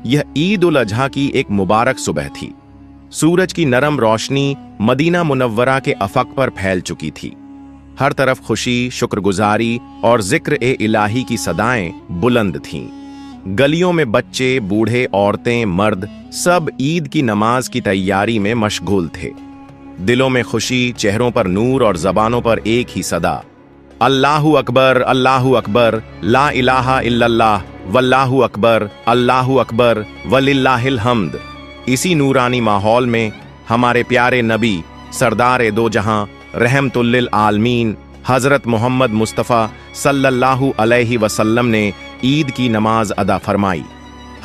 यह ईद उल अजहा की एक मुबारक सुबह थी। सूरज की नरम रोशनी मदीना मुनव्वरा के अफक पर फैल चुकी थी। हर तरफ खुशी, शुक्रगुजारी और जिक्र ए इलाही की सदाएं बुलंद थीं। गलियों में बच्चे, बूढ़े, औरतें, मर्द सब ईद की नमाज की तैयारी में मशगूल थे। दिलों में खुशी, चेहरों पर नूर और जबानों पर एक ही सदा, अल्लाहु अकबर, ला इलाहा इल्लल्लाह, वल्लाहु अकबर वलिल्लाहिल हम्द। इसी नूरानी माहौल में हमारे प्यारे नबी सरदार दो जहां रहमतुल लिल आलमीन हजरत मोहम्मद मुस्तफ़ा सल्लल्लाहु अलैहि वसल्लम ने ईद की नमाज अदा फरमाई।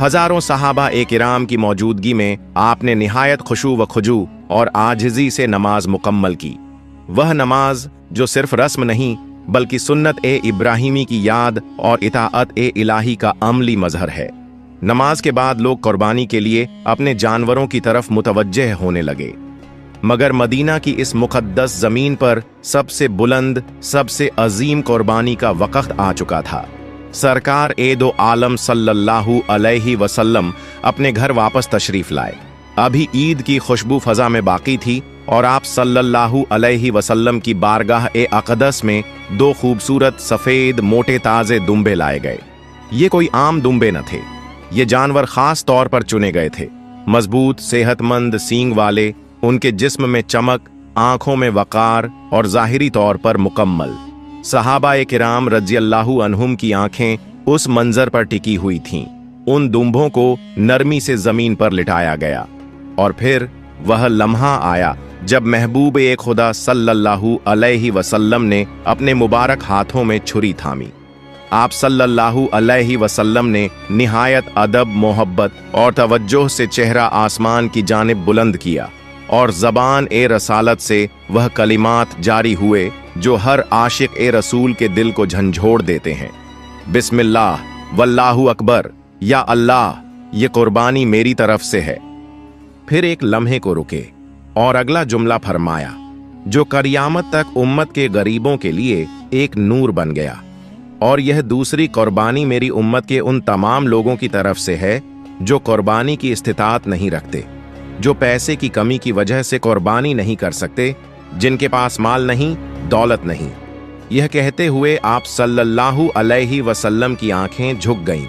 हजारों सहाबा ए किराम की मौजूदगी में आपने निहायत खुशू व खुजू और आजिज़ी से नमाज मुकम्मल की। वह नमाज जो सिर्फ रस्म नहीं बल्कि सुन्नत ए इब्राहिमी की याद और इताअत ए इलाही का अमली मजहर है। नमाज के बाद लोग कुर्बानी के लिए अपने जानवरों की तरफ मुतवज्जह होने लगे, मगर मदीना की इस मुक़द्दस ज़मीन पर सबसे बुलंद, सबसे अजीम कुर्बानी का वक़्त आ चुका था। सरकार दो आलम सल्लल्लाहु अलैहि वसल्लम अपने घर वापस तशरीफ लाए। अभी ईद की खुशबू फजा में बाकी थी और आप सल्लल्लाहु अलैहि वसल्लम की बारगाह अक़दस में दो खूबसूरत सफ़ेद मोटे ताज़े दुम्बे लाए गए। ये कोई आम दुम्बे न थे, ये जानवर खास तौर पर चुने गए थे। मजबूत, सेहतमंद सींग वाले, उनके जिस्म में चमक, आंखों में वकार और जाहिरी तौर पर मुकम्मल। सहाबा किराम रज़ियल्लाहु अन्हुम की आंखें उस मंजर पर टिकी हुई थीं। उन दुम्बों को नरमी से जमीन पर लिटाया गया और फिर वह लम्हा आया जब महबूब खुदा सल्लल्लाहु अलैहि वसल्लम ने अपने मुबारक हाथों में छुरी थामी। आप सल्लल्लाहु अलैहि वसल्लम ने निहायत अदब, मोहब्बत और तवज्जो से चेहरा आसमान की जानिब बुलंद किया और ज़बान रसालत से वह कलिमात जारी हुए जो हर आशिक रसूल के दिल को झंझोड़ देते हैं। बिस्मिल्लाह वल्लाहु अकबर, या अल्लाह, ये कुर्बानी मेरी तरफ से है। फिर एक लम्हे को रुके और अगला जुमला फरमाया जो क़यामत तक उम्मत के गरीबों के लिए एक नूर बन गया, और यह दूसरी कुर्बानी मेरी उम्मत के उन तमाम लोगों की तरफ से है जो कुर्बानी की इस्तिताअत नहीं रखते, जो पैसे की कमी की वजह से कुर्बानी नहीं कर सकते, जिनके पास माल नहीं, दौलत नहीं। यह कहते हुए आप सल्लल्लाहु अलैहि वसल्लम की आंखें झुक गईं,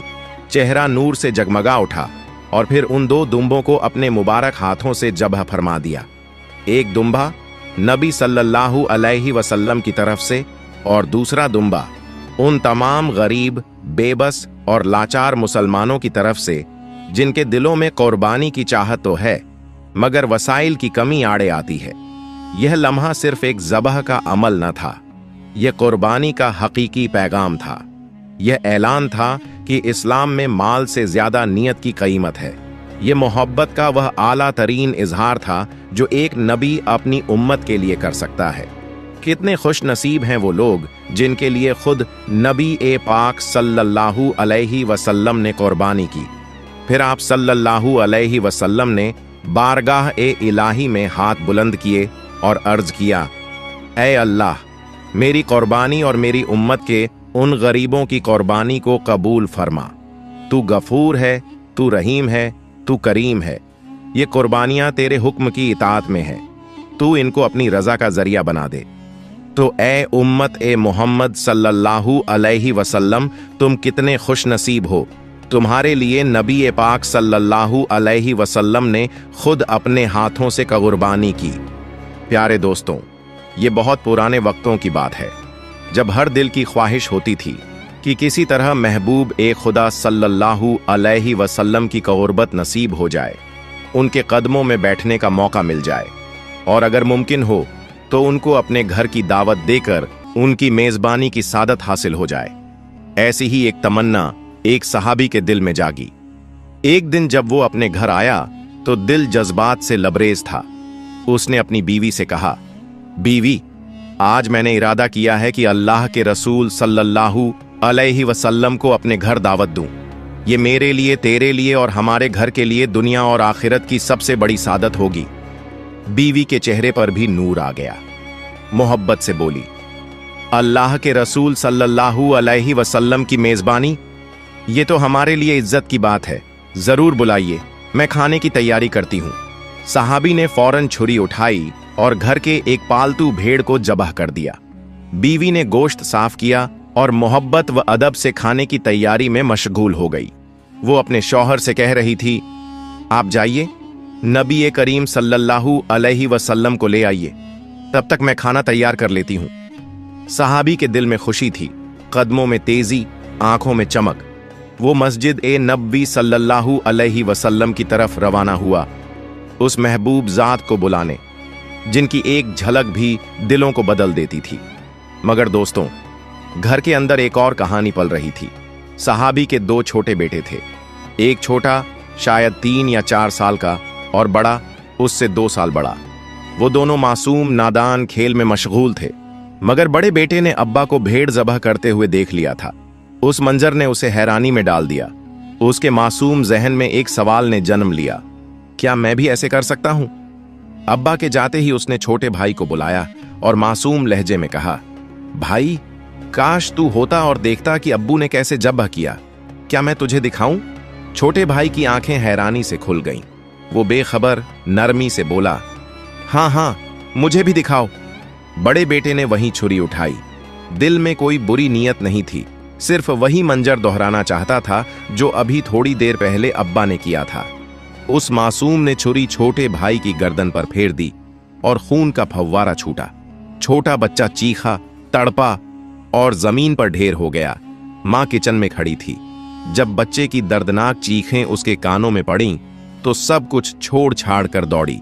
चेहरा नूर से जगमगा उठा और फिर उन दो दुम्बों को अपने मुबारक हाथों से ज़ब्ह फरमा दिया। एक दुम्बा नबी सल्लल्लाहु अलैहि वसल्लम की तरफ से और दूसरा दुम्बा उन तमाम गरीब, बेबस और लाचार मुसलमानों की तरफ से जिनके दिलों में कुर्बानी की चाहत तो है मगर वसाइल की कमी आड़े आती है। यह लम्हा सिर्फ एक ज़बह का अमल न था, यह कुर्बानी का हकीकी पैगाम था। यह ऐलान था कि इस्लाम में माल से ज्यादा नियत की कीमत है। यह मोहब्बत का वह आला तरीन इजहार था जो एक नबी अपनी उम्मत के लिए कर सकता है। कितने खुश नसीब हैं वो लोग जिनके लिए खुद नबी पाक सल्लल्लाहु अलैहि वसल्लम ने कुर्बानी की। फिर आप सल्लल्लाहु अलैहि वसल्लम ने बारगाह इलाही में हाथ बुलंद किए और अर्ज किया, ऐ अल्लाह, मेरी कुर्बानी और मेरी उम्मत के उन गरीबों की कुर्बानी को कबूल फरमा। तू गफूर है, तू रहीम है, तू करीम है। ये कुर्बानियां तेरे हुक्म की इताअत में है, तू इनको अपनी रजा का जरिया बना दे। तो ए उम्मत मोहम्मद सल्लल्लाहु अलैहि वसल्लम, तुम कितने खुश नसीब हो, तुम्हारे लिए नबी पाक सल्लल्लाहु अलैहि वसल्लम ने खुद अपने हाथों से कुर्बानी की। प्यारे दोस्तों, ये बहुत पुराने वक्तों की बात है जब हर दिल की ख्वाहिश होती थी कि किसी तरह महबूब खुदा सल्लल्लाहु अलैहि वसल्लम की कुर्बत नसीब हो जाए, उनके कदमों में बैठने का मौका मिल जाए और अगर मुमकिन हो तो उनको अपने घर की दावत देकर उनकी मेजबानी की सादत हासिल हो जाए। ऐसी ही एक तमन्ना एक सहाबी के दिल में जागी। एक दिन जब वो अपने घर आया तो दिल जज्बात से लबरेज था। उसने अपनी बीवी से कहा, बीवी, आज मैंने इरादा किया है कि अल्लाह के रसूल सल्लल्लाहु अलैहि वसल्लम को अपने घर दावत दूं। ये मेरे लिए, तेरे लिए और हमारे घर के लिए दुनिया और आखिरत की सबसे बड़ी सादत होगी। बीवी के चेहरे पर भी नूर आ गया। मोहब्बत से बोली, अल्लाह के रसूल सल्लल्लाहु अलैहि वसल्लम की मेजबानी, ये तो हमारे लिए इज्जत की बात है। जरूर बुलाइए, मैं खाने की तैयारी करती हूँ। सहाबी ने फौरन छुरी उठाई और घर के एक पालतू भेड़ को जबह कर दिया। बीवी ने गोश्त साफ किया और मोहब्बत व अदब से खाने की तैयारी में मशगूल हो गई। वो अपने शौहर से कह रही थी, आप जाइए, नबी करीम सल्लल्लाहु अलैहि वसल्लम को ले आइए, तब तक मैं खाना तैयार कर लेती हूँ। सहाबी के दिल में खुशी थी, कदमों में तेजी, आंखों में चमक। वो मस्जिद नबी सल्लल्लाहु अलैहि वसल्लम की तरफ रवाना हुआ, उस महबूब जात को बुलाने जिनकी एक झलक भी दिलों को बदल देती थी। मगर दोस्तों, घर के अंदर एक और कहानी पल रही थी। सहाबी के 2 छोटे बेटे थे, एक छोटा शायद 3 या 4 साल का और बड़ा उससे 2 साल बड़ा। वो दोनों मासूम नादान खेल में मशगूल थे, मगर बड़े बेटे ने अब्बा को भेड़ ज़बह करते हुए देख लिया था। उस मंजर ने उसे हैरानी में डाल दिया। उसके मासूम जहन में एक सवाल ने जन्म लिया, क्या मैं भी ऐसे कर सकता हूं? अब्बा के जाते ही उसने छोटे भाई को बुलाया और मासूम लहजे में कहा, भाई, काश तू होता और देखता कि अब्बू ने कैसे ज़बह किया। क्या मैं तुझे दिखाऊं? छोटे भाई की आंखें हैरानी से खुल गईं। वो बेखबर नरमी से बोला, हाँ हाँ, मुझे भी दिखाओ। बड़े बेटे ने वहीं छुरी उठाई। दिल में कोई बुरी नीयत नहीं थी, सिर्फ वही मंजर दोहराना चाहता था जो अभी थोड़ी देर पहले अब्बा ने किया था। उस मासूम ने छुरी छोटे भाई की गर्दन पर फेर दी और खून का फव्वारा छूटा। छोटा बच्चा चीखा, तड़पा और जमीन पर ढेर हो गया। मां किचन में खड़ी थी। जब बच्चे की दर्दनाक चीखें उसके कानों में पड़ीं, तो सब कुछ छोड़ छाड़ कर दौड़ी।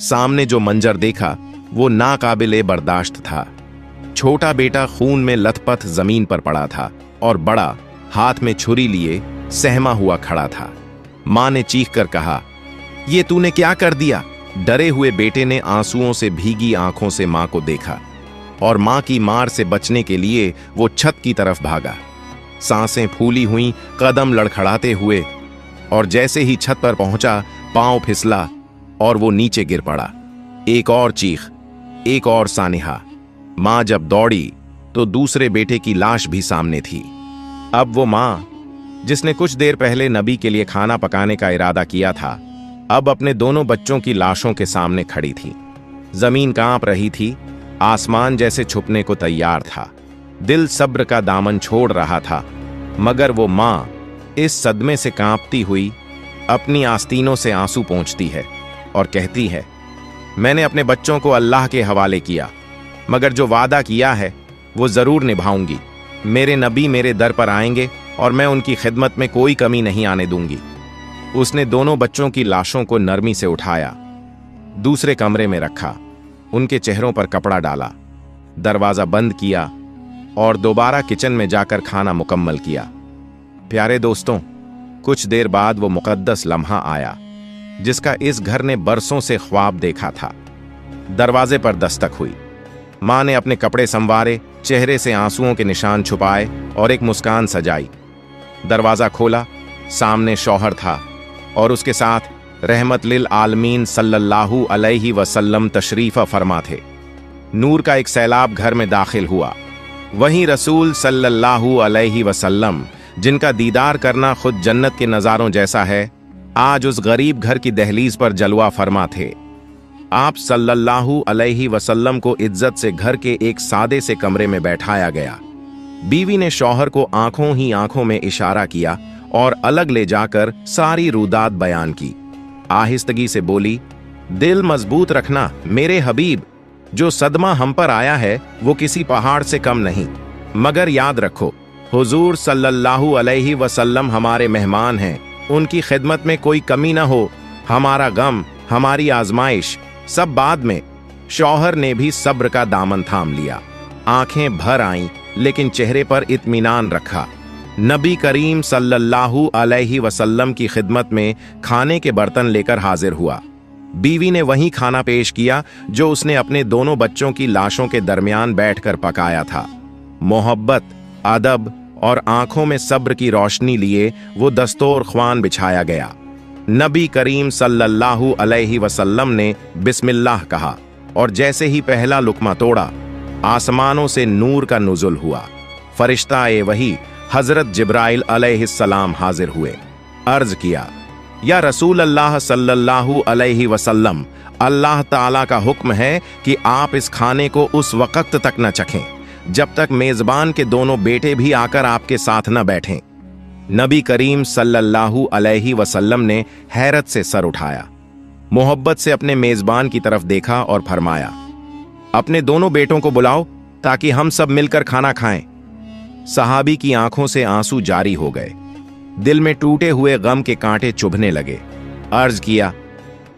सामने जो मंजर देखा वो नाकाबिले बर्दाश्त था। छोटा बेटा खून में लथपथ जमीन पर पड़ा था और बड़ा हाथ में छुरी लिए सहमा हुआ खड़ा था। मां ने चीख कर कहा, ये तूने क्या कर दिया? डरे हुए बेटे ने आंसुओं से भीगी आंखों से मां को देखा और मां की मार से बचने के लिए वो छत की तरफ भागा। सांसें फूली हुई, कदम लड़खड़ाते हुए, और जैसे ही छत पर पहुंचा, पांव फिसला और वो नीचे गिर पड़ा। एक और चीख, एक और सानिहा। मां जब दौड़ी तो दूसरे बेटे की लाश भी सामने थी। अब वो मां, जिसने कुछ देर पहले नबी के लिए खाना पकाने का इरादा किया था, अब अपने दोनों बच्चों की लाशों के सामने खड़ी थी। जमीन कांप रही थी, आसमान जैसे छुपने को तैयार था। दिल सब्र का दामन छोड़ रहा था, मगर वो मां इस सदमे से कांपती हुई अपनी आस्तीनों से आंसू पोंछती है और कहती है, मैंने अपने बच्चों को अल्लाह के हवाले किया, मगर जो वादा किया है वो जरूर निभाऊंगी। मेरे नबी मेरे दर पर आएंगे और मैं उनकी खिदमत में कोई कमी नहीं आने दूंगी। उसने दोनों बच्चों की लाशों को नरमी से उठाया, दूसरे कमरे में रखा, उनके चेहरों पर कपड़ा डाला, दरवाजा बंद किया और दोबारा किचन में जाकर खाना मुकम्मल किया। प्यारे दोस्तों, कुछ देर बाद वो मुकद्दस लम्हा आया जिसका इस घर ने बरसों से ख्वाब देखा था। दरवाजे पर दस्तक हुई। मां ने अपने कपड़े संवारे, चेहरे से आंसुओं के निशान छुपाए और एक मुस्कान सजाई। दरवाजा खोला, सामने शौहर था और उसके साथ रहमत लिल आलमीन सल्लल्लाहु अलैहि वसल्लम तशरीफ फरमा थे। नूर का एक सैलाब घर में दाखिल हुआ। वहीं रसूल सल्लल्लाहु अलैहि वसल्लम, जिनका दीदार करना खुद जन्नत के नज़ारों जैसा है, आज उस गरीब घर की दहलीज पर जलवा फरमा थे। आप सल्लल्लाहु अलैहि वसल्लम को इज्जत से घर के एक सादे से कमरे में बैठाया गया। बीवी ने शौहर को आंखों ही आंखों में इशारा किया और अलग ले जाकर सारी रुदात बयान की। आहिस्तगी से बोली, दिल मजबूत रखना मेरे हबीब, जो सदमा हम पर आया है वो किसी पहाड़ से कम नहीं, मगर याद रखो हुजूर सल्लल्लाहु अलैहि वसल्लम हमारे मेहमान हैं, उनकी खिदमत में कोई कमी ना हो। हमारा गम, हमारी आजमाइश सब बाद में। शौहर ने भी सब्र का दामन थाम लिया। आंखें भर आईं, लेकिन चेहरे पर इत्मीनान रखा। नबी करीम सल्लल्लाहु अलैहि वसल्लम की खिदमत में खाने के बर्तन लेकर हाजिर हुआ। बीवी ने वही खाना पेश किया जो उसने अपने दोनों बच्चों की लाशों के दरमियान बैठकर पकाया था। मोहब्बत, अदब और आंखों में सब्र की रोशनी लिए वो दस्तरख्वान बिछाया गया। नबी करीम सल्लल्लाहु अलैहि वसल्लम ने बिस्मिल्लाह कहा और जैसे ही पहला लुकमा तोड़ा, आसमानों से नूर का नुज़ुल हुआ। फरिश्ता वही हजरत जिब्राइल अलैहिस्सलाम हाजिर हुए। अर्ज किया, या रसूल अल्लाह सल्लल्लाहु अलैहि वसल्लम, अल्लाह ताला का हुक्म है कि आप इस खाने को उस वक्त तक न चखें जब तक मेजबान के दोनों बेटे भी आकर आपके साथ न बैठें। नबी करीम सल्लल्लाहु अलैहि वसल्लम ने हैरत से सर उठाया, मोहब्बत से अपने मेजबान की तरफ देखा और फरमाया, अपने दोनों बेटों को बुलाओ ताकि हम सब मिलकर खाना खाएं। सहाबी की आंखों से आंसू जारी हो गए, दिल में टूटे हुए गम के कांटे चुभने लगे। अर्ज किया,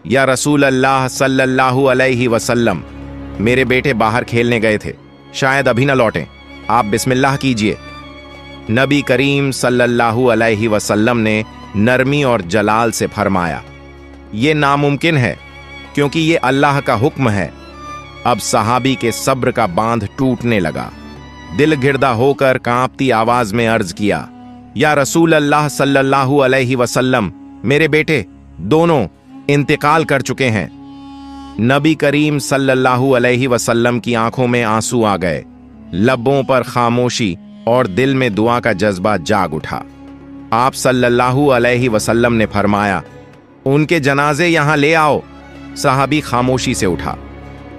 या रसूल अल्लाह सल्लल्लाहु अलैहि वसल्लम, मेरे बेटे बाहर खेलने गए थे, शायद अभी न लौटें, आप बिस्मिल्लाह कीजिए। नबी करीम सल्लल्लाहु अलैहि वसल्लम ने नरमी और जलाल से फरमाया, ये नामुमकिन है क्योंकि ये अल्लाह का हुक्म है। अब सहाबी के सब्र का बांध टूटने लगा, दिल गिरदा होकर कांपती आवाज में अर्ज किया, या रसूल अल्लाह सल्लल्लाहु अलैहि वसल्लम, मेरे बेटे दोनों इंतकाल कर चुके हैं। नबी करीम सल्लल्लाहु अलैहि वसल्लम की आंखों में आंसू आ गए, लबों पर खामोशी और दिल में दुआ का जज्बा जाग उठा। आप सल्लल्लाहु अलैहि वसल्लम ने फरमाया, उनके जनाजे यहां ले आओ। सहाबी खामोशी से उठा।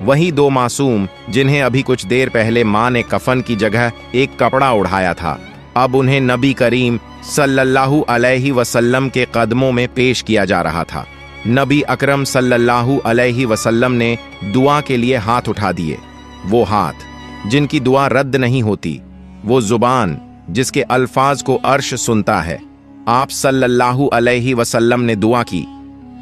वही दो मासूम जिन्हें अभी कुछ देर पहले मां ने कफन की जगह एक कपड़ा उड़ाया था, अब उन्हें नबी करीम सल्लल्लाहु अलैहि वसल्लम के कदमों में पेश किया जा रहा था। नबी अकरम सल्लल्लाहु अलैहि वसल्लम ने दुआ के लिए हाथ उठा दिए, वो हाथ जिनकी दुआ रद्द नहीं होती, वो जुबान जिसके अल्फाज को अर्श सुनता है। आप सल्लल्लाहु अलैहि वसल्लम ने दुआ की,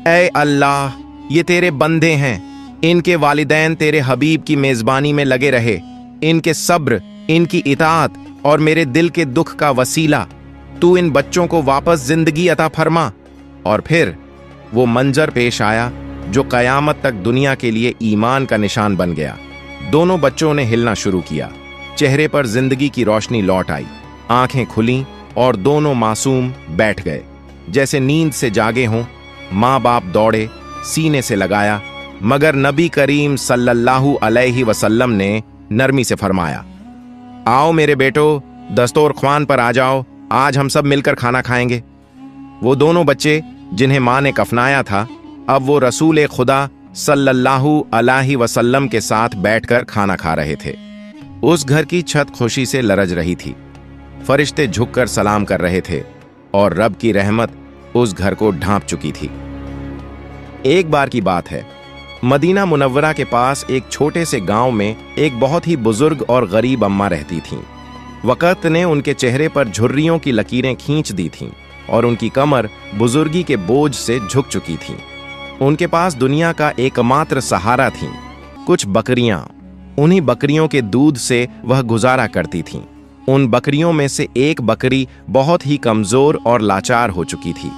ऐ अल्लाह, ये तेरे बंदे हैं, इनके वालिदैन तेरे हबीब की मेजबानी में लगे रहे, इनके सब्र, इनकी इताअत और मेरे दिल के दुख का वसीला तू इन बच्चों को वापस जिंदगी अता फरमा। और फिर वो मंजर पेश आया जो कयामत तक दुनिया के लिए ईमान का निशान बन गया। दोनों बच्चों ने हिलना शुरू किया, चेहरे पर जिंदगी की रोशनी लौट आई, आंखें खुलीं और दोनों मासूम बैठ गए जैसे नींद से जागे हों। माँ बाप दौड़े, सीने से लगाया, मगर नबी करीम सल्लल्लाहु अलैहि वसल्लम ने नरमी से फरमाया, आओ मेरे बेटो, दस्तरख्वान पर आ जाओ, आज हम सब मिलकर खाना खाएंगे। वो दोनों बच्चे जिन्हें माँ ने कफनाया था, अब वो रसूल खुदा सल्लल्लाहु अलैहि वसल्लम के साथ बैठकर खाना खा रहे थे। उस घर की छत खुशी से लरज रही थी, फरिश्ते झुककर सलाम कर रहे थे और रब की रहमत उस घर को ढांप चुकी थी। एक बार की बात है, मदीना मुनव्वरा के पास एक छोटे से गांव में एक बहुत ही बुजुर्ग और गरीब अम्मा रहती थीं। वक़्त ने उनके चेहरे पर झुर्रियों की लकीरें खींच दी थीं और उनकी कमर बुजुर्गी के बोझ से झुक चुकी थी। उनके पास दुनिया का एकमात्र सहारा थी, कुछ बकरियां। उन्हीं बकरियों के दूध से वह गुजारा करती थीं। उन बकरियों में से एक बकरी बहुत ही कमजोर और लाचार हो चुकी थी।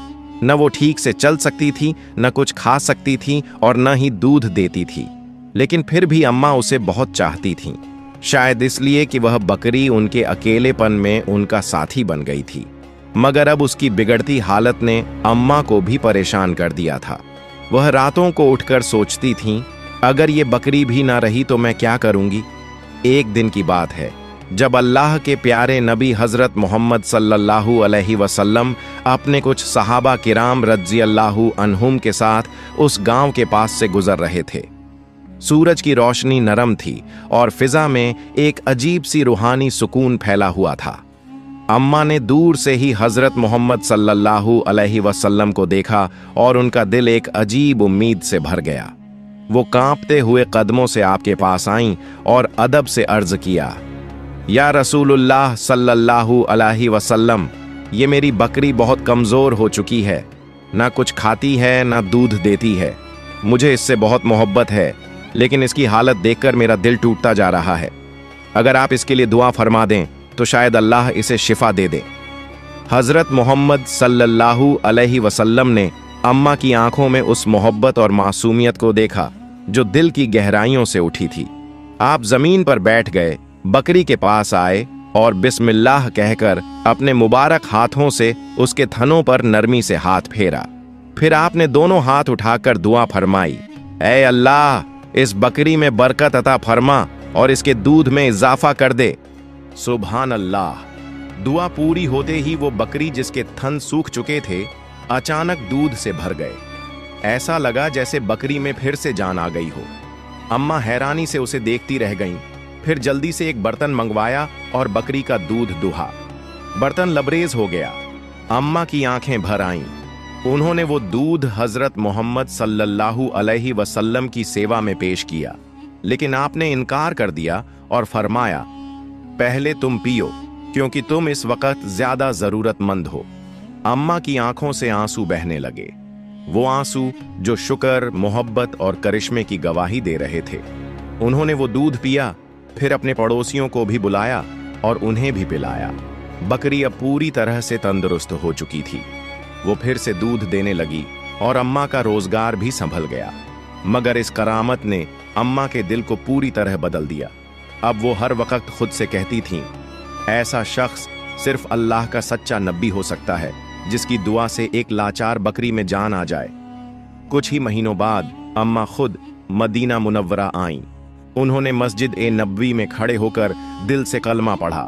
न वो ठीक से चल सकती थी, न कुछ खा सकती थी और न ही दूध देती थी, लेकिन फिर भी अम्मा उसे बहुत चाहती थीं, शायद इसलिए कि वह बकरी उनके अकेलेपन में उनका साथी बन गई थी। मगर अब उसकी बिगड़ती हालत ने अम्मा को भी परेशान कर दिया था। वह रातों को उठकर सोचती थीं, अगर ये बकरी भी ना रही तो मैं क्या करूंगी। एक दिन की बात है, जब अल्लाह के प्यारे नबी हजरत मोहम्मद सल्लल्लाहु अलैहि वसल्लम अपने कुछ सहाबा किराम रज़ियल्लाहु अन्हुम के साथ उस गांव के पास से गुजर रहे थे। सूरज की रोशनी नरम थी और फिजा में एक अजीब सी रूहानी सुकून फैला हुआ था। अम्मा ने दूर से ही हजरत मोहम्मद सल्लल्लाहु अलैहि वसल्लम को देखा और उनका दिल एक अजीब उम्मीद से भर गया। वो कांपते हुए कदमों से आपके पास आईं और अदब से अर्ज किया, या रसूलुल्लाह सल्लल्लाहु अलैहि वसल्लम, ये मेरी बकरी बहुत कमजोर हो चुकी है, ना कुछ खाती है ना दूध देती है। मुझे इससे बहुत मोहब्बत है, लेकिन इसकी हालत देखकर मेरा दिल टूटता जा रहा है। अगर आप इसके लिए दुआ फरमा दें तो शायद अल्लाह इसे शिफा दे दे। हजरत मोहम्मद सल्लल्लाहु अलैहि वसल्लम ने अम्मा की आंखों में उस मोहब्बत और मासूमियत को देखा जो दिल की गहराइयों से उठी थी। आप जमीन पर बैठ गए, बकरी के पास आए और बिस्मिल्लाह कहकर अपने मुबारक हाथों से उसके थनों पर नरमी से हाथ फेरा। फिर आपने दोनों हाथ उठाकर दुआ फरमाई, ऐ अल्लाह, इस बकरी में बरकत अता फरमा और इसके दूध में इजाफा कर दे। सुभान अल्लाह। दुआ पूरी होते ही वो बकरी जिसके थन सूख चुके थे अचानक दूध से भर गए। ऐसा लगा जैसे बकरी में फिर से जान आ गई हो। अम्मा हैरानी से उसे देखती रह गईं। फिर जल्दी से एक बर्तन मंगवाया और बकरी का दूध दुहा। बर्तन लबरेज हो गया। अम्मा की आंखें भर आईं। उन्होंने वो दूध हजरत मोहम्मद सल्लल्लाहु अलैहि वसल्लम की सेवा में पेश किया, लेकिन आपने इनकार कर दिया और फरमाया, पहले तुम पियो, क्योंकि तुम इस वक्त ज्यादा जरूरतमंद हो। अम्मा की आंखों से आंसू बहने लगे, वो आंसू जो शुक्र, मोहब्बत और करिश्मे की गवाही दे रहे थे। उन्होंने वो दूध पिया, फिर अपने पड़ोसियों को भी बुलाया और उन्हें भी पिलाया। बकरी अब पूरी तरह से तंदुरुस्त हो चुकी थी। वो फिर से दूध देने लगी और अम्मा का रोजगार भी संभल गया। मगर इस करामत ने अम्मा के दिल को पूरी तरह बदल दिया। अब वो हर वक्त खुद से कहती थीं, ऐसा शख्स सिर्फ अल्लाह का सच्चा नबी हो सकता है, जिसकी दुआ से एक लाचार बकरी में जान आ जाए। कुछ ही महीनों बाद अम्मा खुद मदीना मुनव्वरा आईं। उन्होंने मस्जिद ए नबवी में खड़े होकर दिल से कलमा पढ़ा,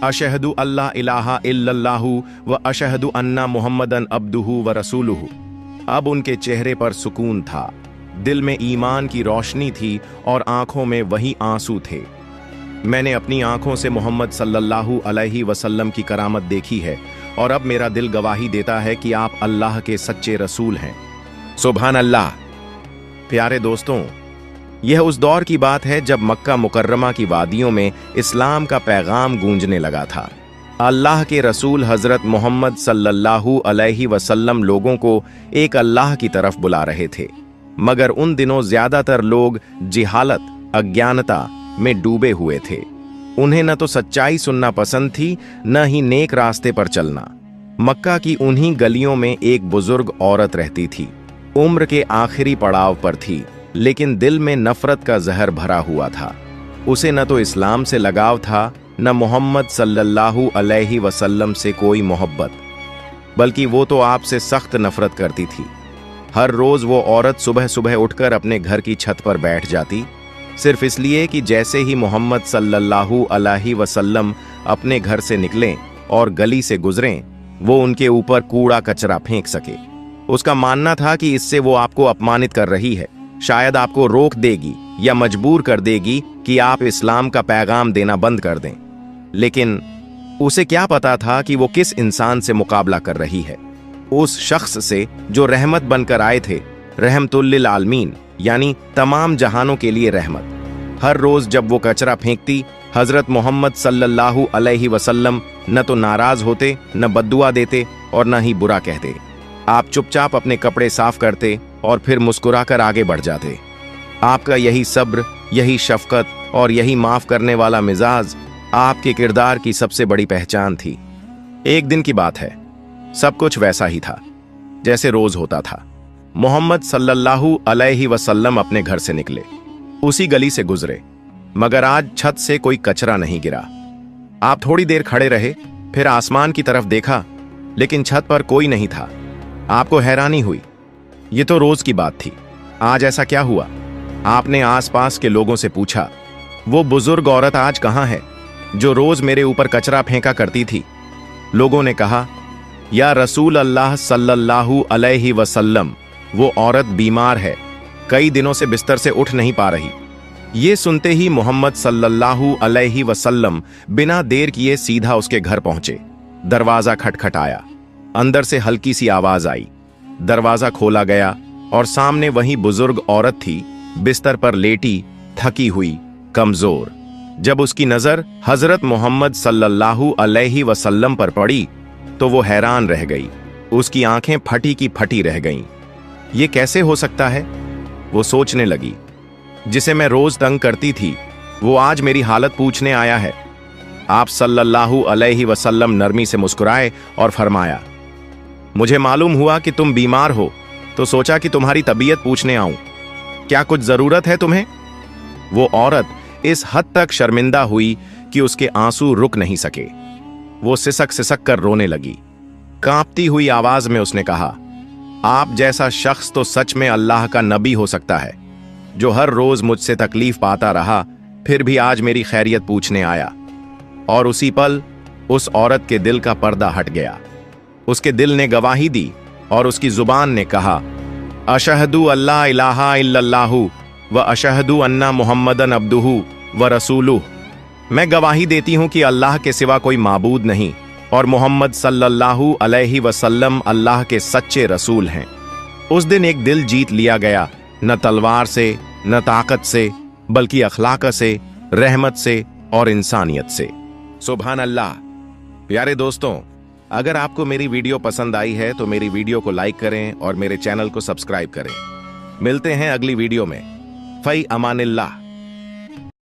अशहदु अल्ला इलाहा इल्लल्लाहु व अशहदु अन्ना मुहम्मदन अब्दुहु व रसूलुहु। अब उनके चेहरे पर सुकून था, दिल में ईमान की रोशनी थी और आंखों में वही आंसू थे। मैंने अपनी आंखों से मोहम्मद सल्लल्लाहु अलैहि वसल्लम की करामत देखी है और अब मेरा दिल गवाही देता है कि आप अल्लाह के सच्चे रसूल हैं। सुभान अल्लाह। प्यारे दोस्तों, यह उस दौर की बात है जब मक्का मुकर्रमा की वादियों में इस्लाम का पैगाम गूंजने लगा था। अल्लाह के रसूल हजरत मोहम्मद सल्लल्लाहु अलैहि वसल्लम लोगों को एक अल्लाह की तरफ बुला रहे थे, मगर उन दिनों ज्यादातर लोग जिहालत, अज्ञानता में डूबे हुए थे। उन्हें न तो सच्चाई सुनना पसंद थी, न ही नेक रास्ते पर चलना। मक्का की उन्हीं गलियों में एक बुजुर्ग औरत रहती थी। उम्र के आखिरी पड़ाव पर थी, लेकिन दिल में नफरत का जहर भरा हुआ था। उसे न तो इस्लाम से लगाव था, न मोहम्मद सल्लल्लाहु अलैहि वसल्लम से कोई मोहब्बत, बल्कि वो तो आपसे सख्त नफरत करती थी। हर रोज वो औरत सुबह सुबह उठकर अपने घर की छत पर बैठ जाती, सिर्फ इसलिए कि जैसे ही मोहम्मद सल्लल्लाहु अलैहि वसल्लम अपने घर से निकलें और गली से गुजरें, वो उनके ऊपर कूड़ा कचरा फेंक सके। उसका मानना था कि इससे वो आपको अपमानित कर रही है, शायद आपको रोक देगी या मजबूर कर देगी कि आप इस्लाम का पैगाम देना बंद कर दें। लेकिन उसे क्या पता था कि वो किस इंसान से मुकाबला कर रही है। उस शख्स से जो रहमत बनकर आए थे, रहमतुल लिल आलमीन, यानी तमाम जहानों के लिए रहमत। हर रोज जब वो कचरा फेंकती, हजरत मोहम्मद सल्लल्लाहु अलैहि वसल्लम न तो नाराज होते, न बद्दुआ देते और न ही बुरा कहते। आप चुपचाप अपने कपड़े साफ करते और फिर मुस्कुराकर आगे बढ़ जाते। आपका यही सब्र, यही शफकत और यही माफ करने वाला मिजाज आपके किरदार की सबसे बड़ी पहचान थी। एक दिन की बात है, सब कुछ वैसा ही था जैसे रोज होता था। मोहम्मद सल्लल्लाहु अलैहि वसल्लम अपने घर से निकले, उसी गली से गुजरे, मगर आज छत से कोई कचरा नहीं गिरा। आप थोड़ी देर खड़े रहे, फिर आसमान की तरफ देखा, लेकिन छत पर कोई नहीं था। आपको हैरानी हुई, ये तो रोज की बात थी, आज ऐसा क्या हुआ? आपने आसपास के लोगों से पूछा, वो बुजुर्ग औरत आज कहाँ है जो रोज मेरे ऊपर कचरा फेंका करती थी? लोगों ने कहा, या रसूल अल्लाह सल्लल्लाहु अलैहि वसल्लम, वो औरत बीमार है, कई दिनों से बिस्तर से उठ नहीं पा रही। ये सुनते ही मोहम्मद सल्लल्लाहु अलैहि वसल्लम बिना देर किए सीधा उसके घर पहुंचे। दरवाजा खटखटाया, अंदर से हल्की सी आवाज आई। दरवाजा खोला गया और सामने वही बुजुर्ग औरत थी, बिस्तर पर लेटी, थकी हुई, कमजोर। जब उसकी नजर हजरत मोहम्मद सल्लल्लाहु अलैहि वसल्लम पर पड़ी तो वो हैरान रह गई। उसकी आंखें फटी की फटी रह गईं। ये कैसे हो सकता है? वो सोचने लगी, जिसे मैं रोज तंग करती थी, वो आज मेरी हालत पूछने आया है। आप सल्लल्लाहु अलैहि वसल्लम नरमी से मुस्कुराए और फरमाया, मुझे मालूम हुआ कि तुम बीमार हो, तो सोचा कि तुम्हारी तबीयत पूछने आऊं। क्या कुछ जरूरत है तुम्हें? वो औरत इस हद तक शर्मिंदा हुई कि उसके आंसू रुक नहीं सके। वो सिसक सिसक कर रोने लगी। कांपती हुई आवाज में उसने कहा, आप जैसा शख्स तो सच में अल्लाह का नबी हो सकता है, जो हर रोज मुझसे तकलीफ पाता रहा, फिर भी आज मेरी खैरियत पूछने आया। और उसी पल उस औरत के दिल का पर्दा हट गया। उसके दिल ने गवाही दी और उसकी जुबान ने कहा, अशहदु अल्ला इलाहा इल्लल्लाहु व अशहदु अन्ना मुहम्मदन अब्दुहु व रसूलुह। मैं गवाही देती हूं कि अल्लाह के सिवा कोई माबूद नहीं और मोहम्मद सल्लल्लाहु अलैहि वसल्लम अल्लाह के सच्चे रसूल हैं। उस दिन एक दिल जीत लिया गया, न तलवार से, न ताकत से, बल्कि अखलाक से, रहमत से और इंसानियत से। सुभान अल्लाह। प्यारे दोस्तों, अगर आपको मेरी वीडियो पसंद आई है तो मेरी वीडियो को लाइक करें और मेरे चैनल को सब्सक्राइब करें। मिलते हैं अगली वीडियो में। फई अमानिल्लाह।